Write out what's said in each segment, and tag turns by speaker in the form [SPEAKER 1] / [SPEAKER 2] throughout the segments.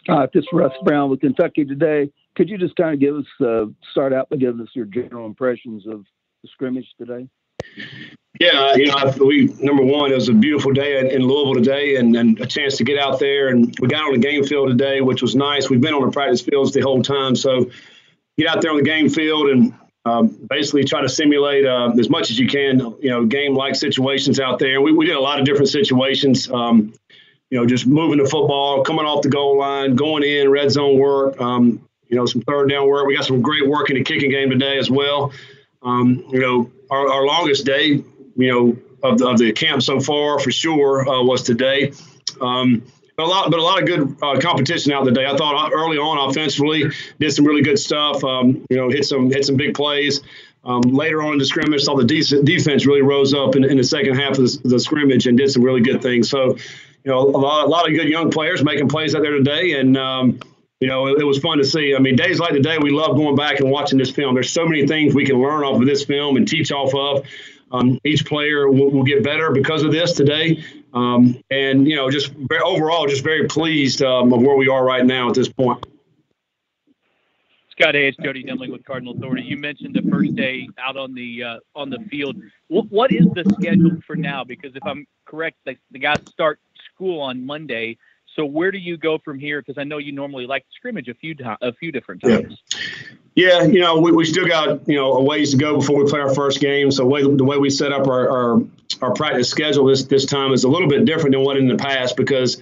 [SPEAKER 1] This is Russ Brown with Kentucky Today. Could you just kind of give us, start out by giving us your general impressions of the scrimmage today?
[SPEAKER 2] Yeah, number one, it was a beautiful day in Louisville today, and a chance to get out there. And we got on the game field today, which was nice. We've been on the practice fields the whole time, so get out there on the game field and basically try to simulate as much as you can, game-like situations out there. We did a lot of different situations. Just moving the football, coming off the goal line, going in, red zone work. Some third down work. We got some great work in the kicking game today as well. Our longest day, of the camp so far for sure was today. But a lot of good competition out today. I thought early on offensively did some really good stuff. Hit some big plays. Later on in the scrimmage, saw the defense really rose up in the second half of the scrimmage and did some really good things. So, a lot of good young players making plays out there today, and it was fun to see. I mean, days like today, we love going back and watching this film. There's so many things we can learn off of this film and teach off of. Each player will get better because of this today. Just overall, just very pleased of where we are right now at this point.
[SPEAKER 3] Scott, hey, it's Jody Demling with Cardinal Authority. You mentioned the first day out on the field. What is the schedule for now? Because if I'm correct, the guys start school on Monday. So where do you go from here? Because I know you normally like to scrimmage a few different times.
[SPEAKER 2] Yeah, we still got a ways to go before we play our first game. So the way we set up our practice schedule this time is a little bit different than what in the past, because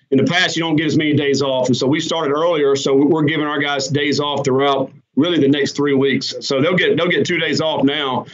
[SPEAKER 2] in the past you don't get as many days off, and so we started earlier. So we're giving our guys days off throughout really the next 3 weeks. So they'll get 2 days off now,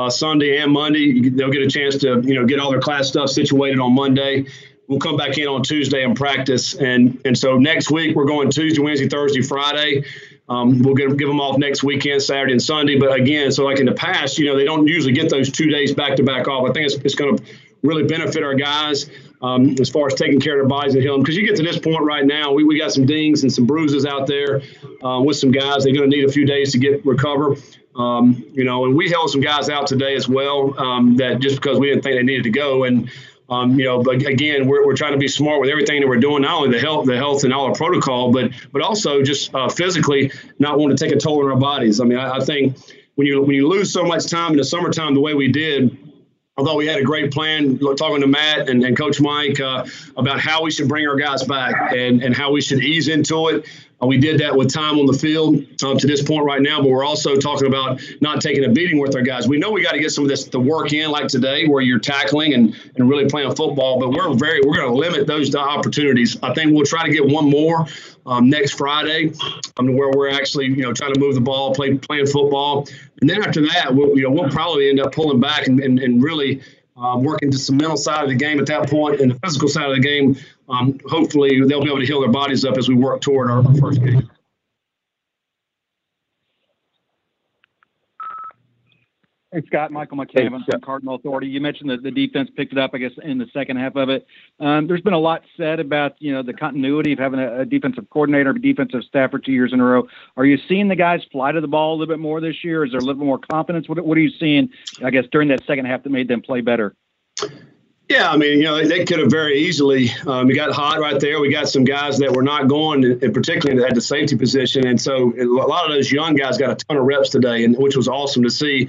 [SPEAKER 2] Sunday and Monday. They'll get a chance to get all their class stuff situated on Monday. We'll come back in on Tuesday and practice. And so next week we're going Tuesday, Wednesday, Thursday, Friday. We'll give them off next weekend, Saturday and Sunday. But again, so like in the past, they don't usually get those 2 days back-to-back off. I think it's going to really benefit our guys as far as taking care of their bodies and healing. Because you get to this point right now, we got some dings and some bruises out there with some guys. They're going to need a few days to recover. And we held some guys out today as well that just because we didn't think they needed to go. And but again, we're trying to be smart with everything that we're doing, not only the health and all our protocol, but also just physically not want to take a toll on our bodies. I mean, I think when you lose so much time in the summertime the way we did, although we had a great plan, talking to Matt and Coach Mike about how we should bring our guys back and how we should ease into it. We did that with time on the field to this point right now, but we're also talking about not taking a beating with our guys. We know we got to get some of the work in, like today, where you're tackling and really playing football, but we're going to limit those opportunities. I think we'll try to get one more next Friday where we're actually trying to move the ball, playing football, and then after that we'll probably end up pulling back and really working to some mental side of the game at that point, and the physical side of the game. Hopefully they'll be able to heal their bodies up as we work toward our first game.
[SPEAKER 4] Hey, Scott, Michael McCammon from Cardinal Authority. You mentioned that the defense picked it up, I guess, in the second half of it. There's been a lot said about, the continuity of having a defensive coordinator, defensive staff for 2 years in a row. Are you seeing the guys fly to the ball a little bit more this year? Is there a little bit more confidence? What are you seeing, I guess, during that second half that made them play better?
[SPEAKER 2] Yeah, I mean, they could have very easily. We got hot right there. We got some guys that were not going, and particularly at the safety position. And so a lot of those young guys got a ton of reps today, and which was awesome to see.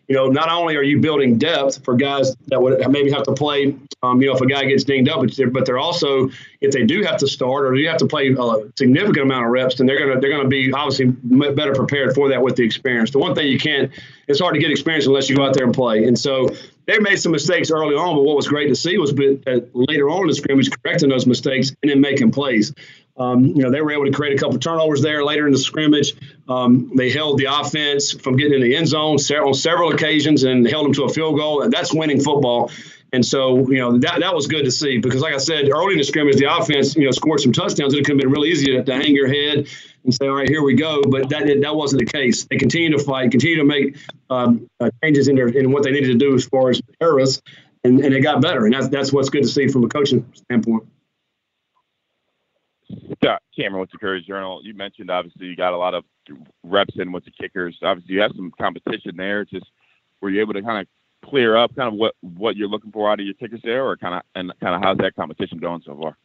[SPEAKER 2] Not only are you building depth for guys that would maybe have to play, if a guy gets dinged up, but they're also, if they do have to start or you have to play a significant amount of reps, then they're gonna be obviously better prepared for that with the experience. The one thing it's hard to get experience unless you go out there and play. And so they made some mistakes early on, but what was great to see was later on in the scrimmage correcting those mistakes and then making plays. They were able to create a couple of turnovers there later in the scrimmage. They held the offense from getting in the end zone on several occasions and held them to a field goal. And that's winning football. And so, that was good to see because, like I said, early in the scrimmage, the offense, scored some touchdowns. It could have been really easy to hang your head and say, all right, here we go. But that wasn't the case. They continued to fight, continued to make changes in what they needed to do as far as errors, and it got better. And that's what's good to see from a coaching standpoint.
[SPEAKER 5] Scott Cameron with the Courier Journal. You mentioned, obviously, you got a lot of reps in with the kickers. Obviously, you have some competition there. Just were you able to kind of clear up kind of what you're looking for out of your kickers there, or kind of how's that competition going so far?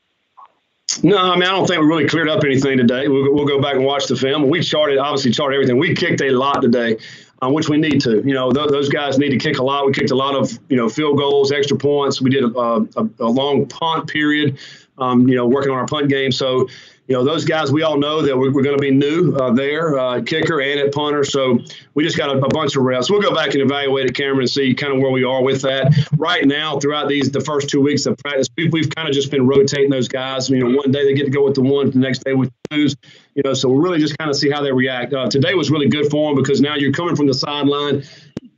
[SPEAKER 2] No, I mean, I don't think we really cleared up anything today. We'll go back and watch the film. We obviously charted everything. We kicked a lot today, which we need to. Those guys need to kick a lot. We kicked a lot of, field goals, extra points. We did a long punt period, working on our punt game. So, those guys, we all know that we're going to be new there, kicker and at punter. So we just got a bunch of reps. We'll go back and evaluate it, Cameron, and see kind of where we are with that. Right now, throughout the first 2 weeks of practice, we've kind of just been rotating those guys. One day they get to go with the ones, the next day with the twos. So we're really just kind of see how they react. Today was really good for them because now you're coming from the sideline,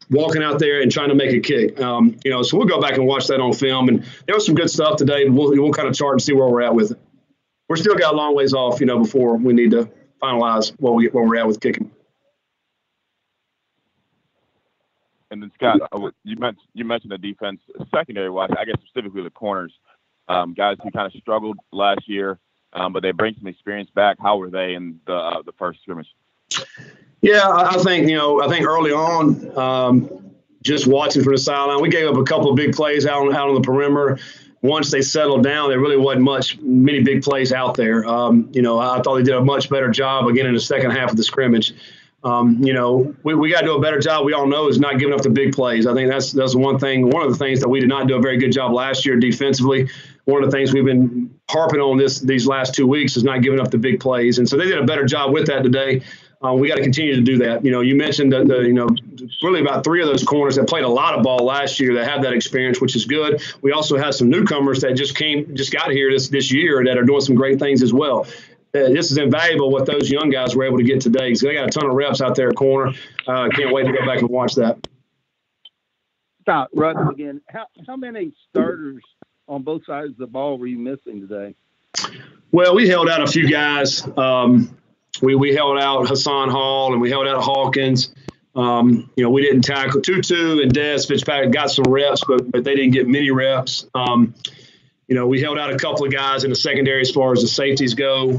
[SPEAKER 2] walking out there and trying to make a kick. So we'll go back and watch that on film. And there was some good stuff today. We'll kind of chart and see where we're at with it. We're still got a long ways off, before we need to finalize where we're at with kicking.
[SPEAKER 5] And then Scott, you mentioned the defense secondary wise. I guess specifically the corners, guys who kind of struggled last year, but they bring some experience back. How were they in the first scrimmage?
[SPEAKER 2] Yeah, I think early on, just watching from the sideline, we gave up a couple of big plays out on the perimeter. Once they settled down, there really wasn't many big plays out there. I thought they did a much better job again in the second half of the scrimmage. We got to do a better job. We all know is not giving up the big plays. I think that's one thing. One of the things that we did not do a very good job last year defensively. One of the things we've been harping on these last 2 weeks is not giving up the big plays, and so they did a better job with that today. We got to continue to do that. You mentioned that really about three of those corners that played a lot of ball last year that have that experience, which is good. We also have some newcomers that just got here this year that are doing some great things as well. This is invaluable what those young guys were able to get today. So they got a ton of reps out there at corner. Can't wait to go back and watch that.
[SPEAKER 1] Stop, Russ, again. How many starters on both sides of the ball were you missing today?
[SPEAKER 2] Well, we held out a few guys. We held out Hassan Hall and we held out Hawkins. We didn't tackle Tutu and Des Fitzpatrick got some reps, but they didn't get many reps. We held out a couple of guys in the secondary as far as the safeties go.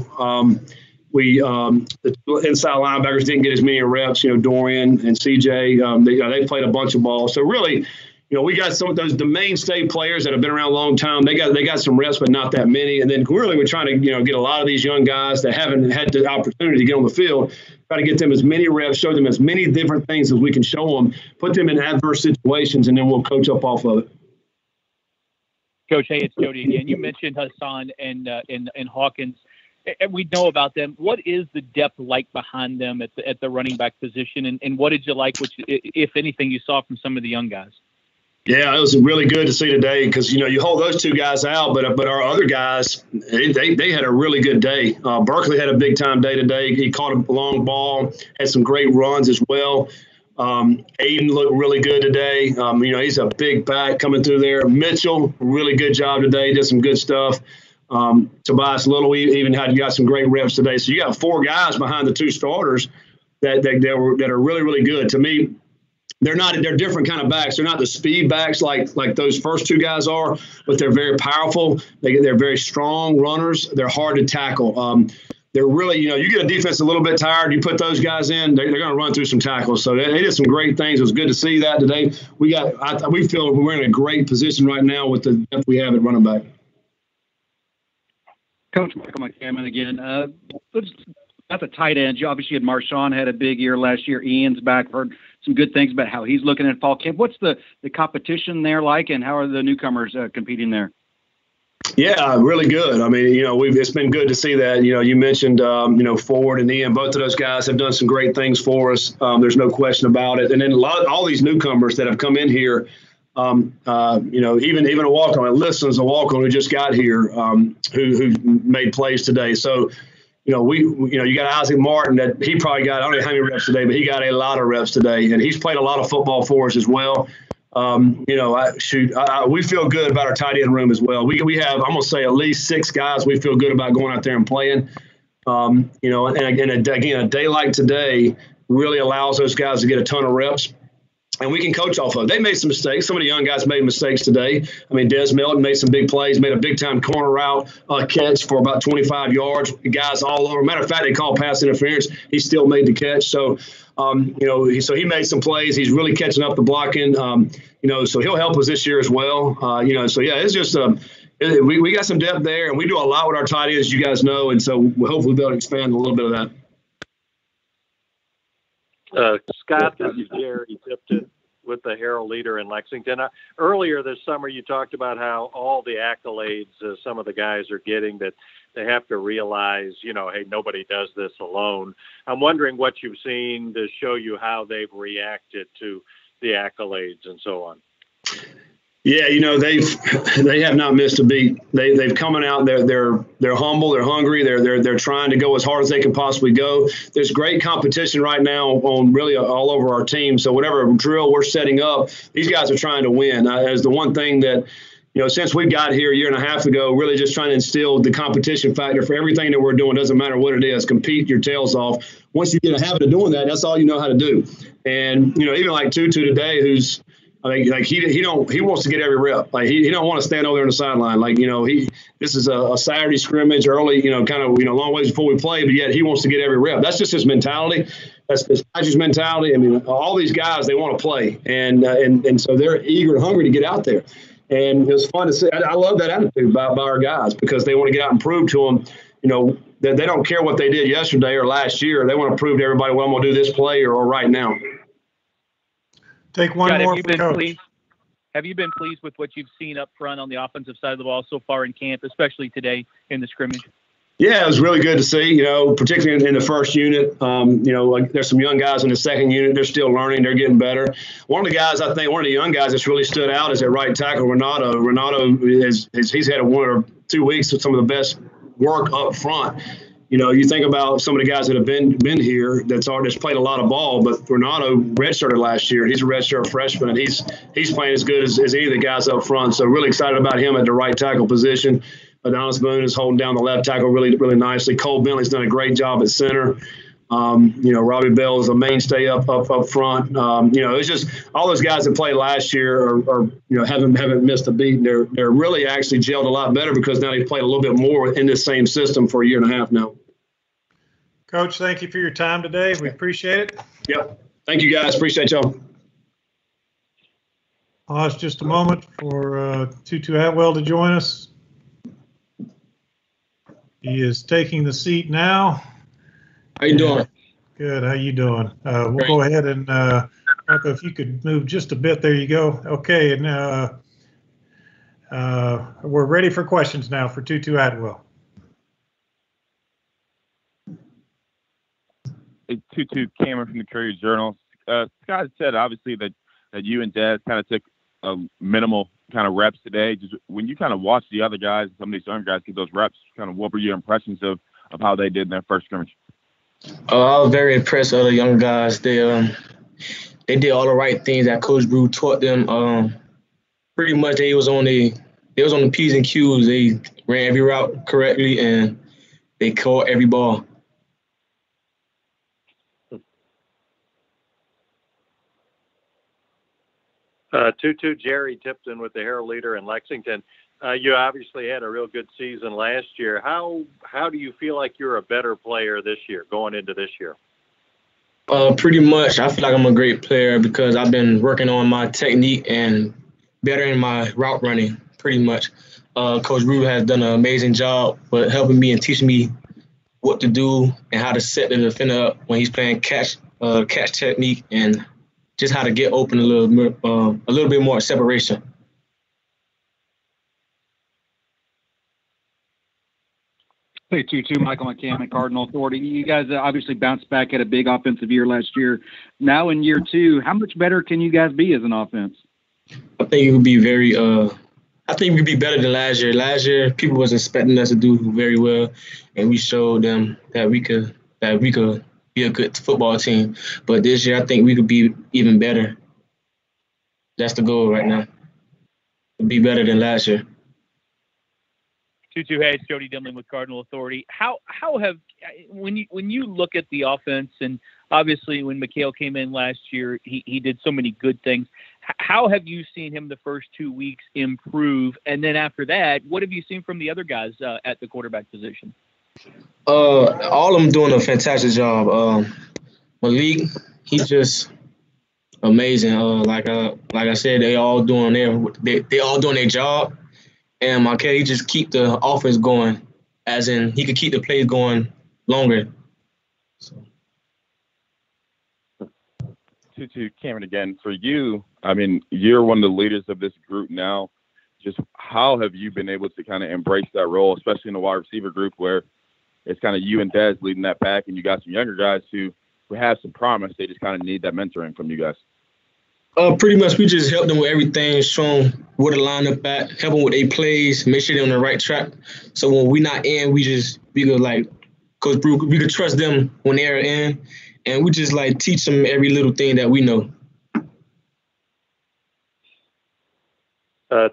[SPEAKER 2] The inside linebackers didn't get as many reps. Dorian and CJ, they played a bunch of ball. So really, we got some of the mainstay players that have been around a long time. They got some reps, but not that many. And then really we're trying to, get a lot of these young guys that haven't had the opportunity to get on the field, try to get them as many reps, show them as many different things as we can show them, put them in adverse situations, and then we'll coach up off of it.
[SPEAKER 3] Coach, hey, it's Jody again. You mentioned Hassan and Hawkins. And we know about them. What is the depth like behind them at the running back position? And what did you like, if anything, you saw from some of the young guys?
[SPEAKER 2] Yeah, it was really good to see today because, you hold those two guys out, but our other guys, they had a really good day. Berkeley had a big-time day today. He caught a long ball, had some great runs as well. Aiden looked really good today. He's a big back coming through there. Mitchell, really good job today, did some good stuff. Tobias Little even got some great reps today. So you got four guys behind the two starters that are really, really good. To me, they're different kind of backs. They're not the speed backs like those first two guys are, but they're very powerful. They're very strong runners. They're hard to tackle. They're really, you get a defense a little bit tired, you put those guys in, they're going to run through some tackles. So they did some great things. It was good to see that today. We feel we're in a great position right now with the depth we have at running back.
[SPEAKER 4] Coach Michael McCammon again. At the tight ends, you obviously had Marshawn had a big year last year. Ian's back. Heard some good things about how he's looking at fall camp. What's the competition there like, and how are the newcomers competing there?
[SPEAKER 2] Yeah, really good. I mean, it's been good to see that. You mentioned, Ford and Ian. Both of those guys have done some great things for us. There's no question about it. And then all these newcomers that have come in here, even a walk-on. Liston's a walk-on who just got here, who made plays today. So, you got Isaac Martin that he probably got, I don't know how many reps today, but he got a lot of reps today, and he's played a lot of football for us as well. We feel good about our tight end room as well. We have, I'm going to say, at least six guys we feel good about going out there and playing. And again, a day like today really allows those guys to get a ton of reps. And we can coach off of it. They made some mistakes. Some of the young guys made mistakes today. I mean, Des Melton made some big plays, made a big-time corner route catch for about 25 yards. The guys all over. Matter of fact, they called pass interference. He still made the catch. So, so he made some plays. He's really catching up the blocking. So he'll help us this year as well. So, yeah, it's just we got some depth there, and we do a lot with our tight ends, you guys know, and so we'll hopefully be able to expand a little bit of
[SPEAKER 6] that. Scott, this is Jerry Tipton with the Herald Leader in Lexington. Earlier this summer, you talked about how all the accolades some of the guys are getting, that they have to realize, hey, nobody does this alone. I'm wondering what you've seen to show you how they've reacted to the accolades and so on.
[SPEAKER 2] Yeah, they have not missed a beat. They've coming out. They're humble. They're hungry. They're trying to go as hard as they can possibly go. There's great competition right now on really all over our team. So whatever drill we're setting up, these guys are trying to win. As the one thing that since we got here a year and a half ago, really just trying to instill the competition factor for everything that we're doing. Doesn't matter what it is. Compete your tails off. Once you get a habit of doing that, that's all you know how to do. And even like Tutu today, who's he wants to get every rep. Like he don't want to stand over there on the sideline. Like this is a Saturday scrimmage early. Kind of long ways before we play, but yet he wants to get every rep. That's just his mentality. That's his mentality. I mean, all these guys, they want to play, and so they're eager and hungry to get out there. And it was fun to see. I love that attitude by our guys, because they want to get out and prove to them, that they don't care what they did yesterday or last year. They want to prove to everybody, well, I'm going to do this play or right now.
[SPEAKER 7] Take one
[SPEAKER 3] Scott,
[SPEAKER 7] more for Coach.
[SPEAKER 3] Have you been pleased with what you've seen up front on the offensive side of the ball so far in camp, especially today in the scrimmage?
[SPEAKER 2] Yeah, it was really good to see, particularly in the first unit. There's some young guys in the second unit. They're still learning. They're getting better. One of the young guys that's really stood out is at right tackle, Renato. Renato, he's had 1 or 2 weeks with some of the best work up front. You think about some of the guys that have been here that's played a lot of ball, but Renato redshirted last year. He's a redshirt freshman, and he's playing as good as any of the guys up front. So really excited about him at the right tackle position. Adonis Boone is holding down the left tackle really, really nicely. Cole Bentley's done a great job at center. Robbie Bell is a mainstay up front. It's just all those guys that played last year are haven't missed a beat. They're really actually gelled a lot better, because now they've played a little bit more in this same system for a year and a half now.
[SPEAKER 7] Coach, thank you for your time today. We appreciate it.
[SPEAKER 2] Yep. Thank you, guys. Appreciate y'all.
[SPEAKER 7] Pause just a moment for Tutu Atwell to join us. He is taking the seat now.
[SPEAKER 8] How you doing?
[SPEAKER 7] Good. How you doing? We'll go ahead and Marco, if you could move just a bit. There you go. Okay, and we're ready for questions now for Tutu Atwell.
[SPEAKER 5] Hey, Tutu, Cameron from the Courier Journal. Scott said obviously that you and Dad kind of took minimal kind of reps today. Just when you kind of watch the other guys, some of these young guys get those reps, kind of what were your impressions of how they did in their first scrimmage?
[SPEAKER 8] I was very impressed with the young guys. They did all the right things that Coach Brew taught them. Pretty much they was on the P's and Q's. They ran every route correctly, and they caught every ball.
[SPEAKER 6] Tutu, Jerry Tipton with the Herald Leader in Lexington. You obviously had a real good season last year. How do you feel like you're a better player this year, going into this year?
[SPEAKER 8] Pretty much. I feel like I'm a great player because I've been working on my technique and bettering my route running, pretty much. Coach Brew has done an amazing job with helping me and teaching me what to do and how to set the defender up when he's playing catch technique, and just how to get open a little bit more separation.
[SPEAKER 4] Hey, Tutu, Michael McCammon, Cardinal Authority. You guys obviously bounced back at a big offensive year last year. Now in year two, how much better can you guys be as an offense?
[SPEAKER 8] I think it would be I think we could be better than last year. Last year, people was expecting us to do very well, and we showed them that we could be a good football team. But this year, I think we could be even better. That's the goal right now. To be better than last year.
[SPEAKER 3] Tutu, hey, it's Jody Dimling with Cardinal Authority. How have when you look at the offense, and obviously when McHale came in last year, he did so many good things. How have you seen him the first 2 weeks improve? And then after that, what have you seen from the other guys at the quarterback position?
[SPEAKER 8] All of them doing a fantastic job. Malik, he's just amazing. Like I said, they all doing their job, And Marquette, he just keep the offense going, as in he could keep the plays going longer. So.
[SPEAKER 5] Tutu, Cameron again. For you, I mean, you're one of the leaders of this group now. Just how have you been able to kind of embrace that role, especially in the wide receiver group where it's kind of you and Dez leading that pack, and you got some younger guys who have some promise. They just kind of need that mentoring from you guys.
[SPEAKER 8] Pretty much, we just help them with everything, show them where to line up at, help them with their plays, make sure they're on the right track. So when we're not in, we could like Coach Brew, we could trust them when they're in, and we just like teach them every little thing that we know.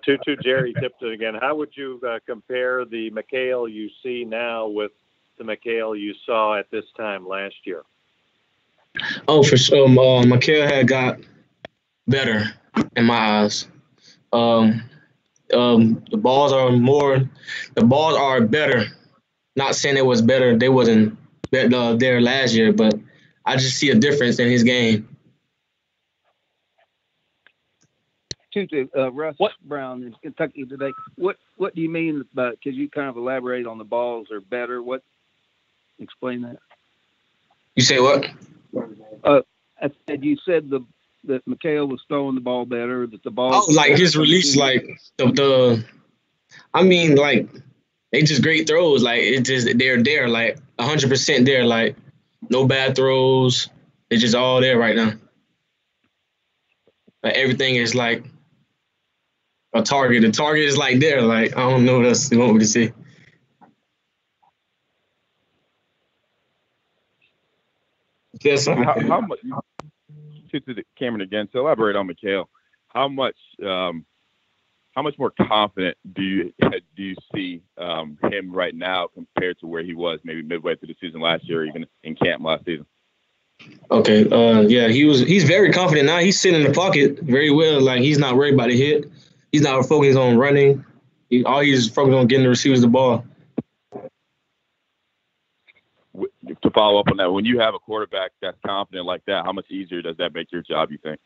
[SPEAKER 6] Tutu, Jerry Tipton again. How would you compare the McHale you see now with the McHale you saw at this time last year?
[SPEAKER 8] Oh, for sure. McHale had got better in my eyes. The balls are better. Not saying it was better. They wasn't there last year, but I just see a difference in his game.
[SPEAKER 1] Tutu, Russ Brown in Kentucky today. What do you mean about? Could you kind of elaborate on the balls are better? Explain that.
[SPEAKER 8] You say what?
[SPEAKER 1] I said you said that McHale was throwing the ball better. That the ball.
[SPEAKER 8] Oh, like his release, like I mean, like they just great throws. Like it just they're there, like 100% there. Like no bad throws. They're just all there right now. Like everything is like a target. The target is like there. Like I don't know what else you want me to say. Yes.
[SPEAKER 5] How much? To Cameron again. To elaborate on McHale, how much more confident do you see him right now compared to where he was maybe midway through the season last year, or even in camp last season?
[SPEAKER 8] Okay. Yeah, he's very confident now. He's sitting in the pocket very well. Like he's not worried about the hit. He's not focused on running. He's focused on getting the receivers the ball.
[SPEAKER 5] To follow up on that, when you have a quarterback that's confident like that, how much easier does that make your job, you think?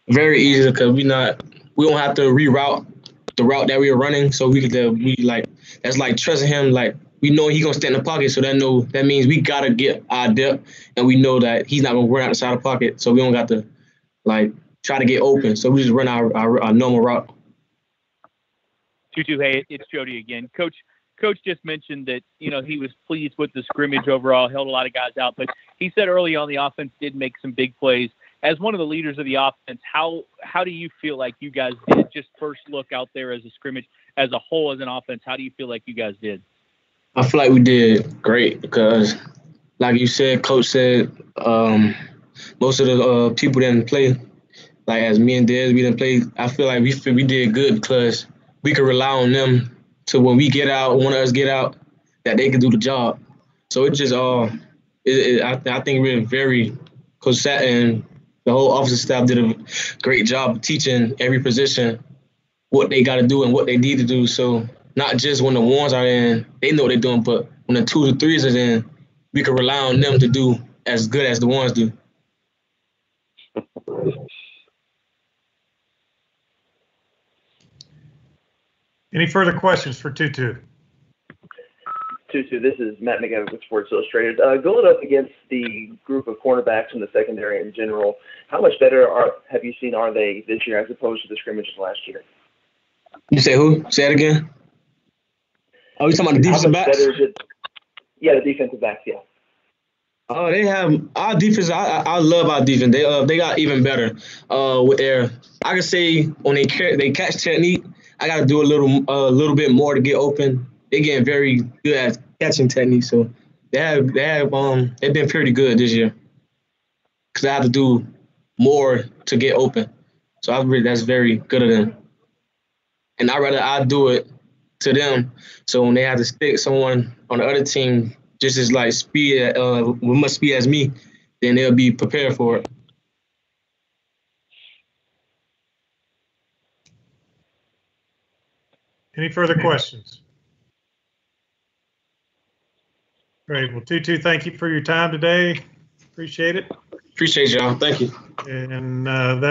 [SPEAKER 8] Very easy, because we don't have to reroute the route that we were running. So that's like trusting him. Like we know he's gonna stay in the pocket, so that means we gotta get our depth, and we know that he's not gonna run out the side of the pocket. So we don't got to like try to get open. So we just run our normal route.
[SPEAKER 3] Tutu, hey, it's Jody again. Coach just mentioned that, he was pleased with the scrimmage overall, held a lot of guys out, but he said early on the offense did make some big plays. As one of the leaders of the offense, how do you feel like you guys did? Just first look out there as a scrimmage, as a whole, as an offense, how do you feel like you guys did?
[SPEAKER 8] I feel like we did great because, like you said, Coach said, most of the people didn't play. Like as me and Dez, we didn't play. I feel like we did good because we could rely on them. So when we get out, one of us get out, that they can do the job. So it just I think we're very Coach Sat and the whole offensive staff did a great job of teaching every position what they got to do and what they need to do. So not just when the ones are in, they know what they're doing, but when the 2s and 3s are in, we can rely on them to do as good as the ones do.
[SPEAKER 7] Any further questions for Tutu?
[SPEAKER 9] Tutu, this is Matt McGavin with Sports Illustrated. Going up against the group of cornerbacks in the secondary in general, how much better have you seen are they this year as opposed to the scrimmages last year?
[SPEAKER 8] You say who? Say it again. Oh, you talking about the defensive backs?
[SPEAKER 9] Yeah, the defensive backs, yeah.
[SPEAKER 8] Oh, they have our defense. I love our defense. They got even better with their. I can say when they catch technique, I got to do a little bit more to get open. They're getting very good at catching technique, so they've been pretty good this year. Because I have to do more to get open, so that's very good of them. And I do it to them. So when they have to stick someone on the other team just as like speed, with much speed as me, then they'll be prepared for it.
[SPEAKER 7] Any further questions? Great. Well, Tutu, thank you for your time today. Appreciate it.
[SPEAKER 8] Appreciate y'all. Thank you.
[SPEAKER 7] And that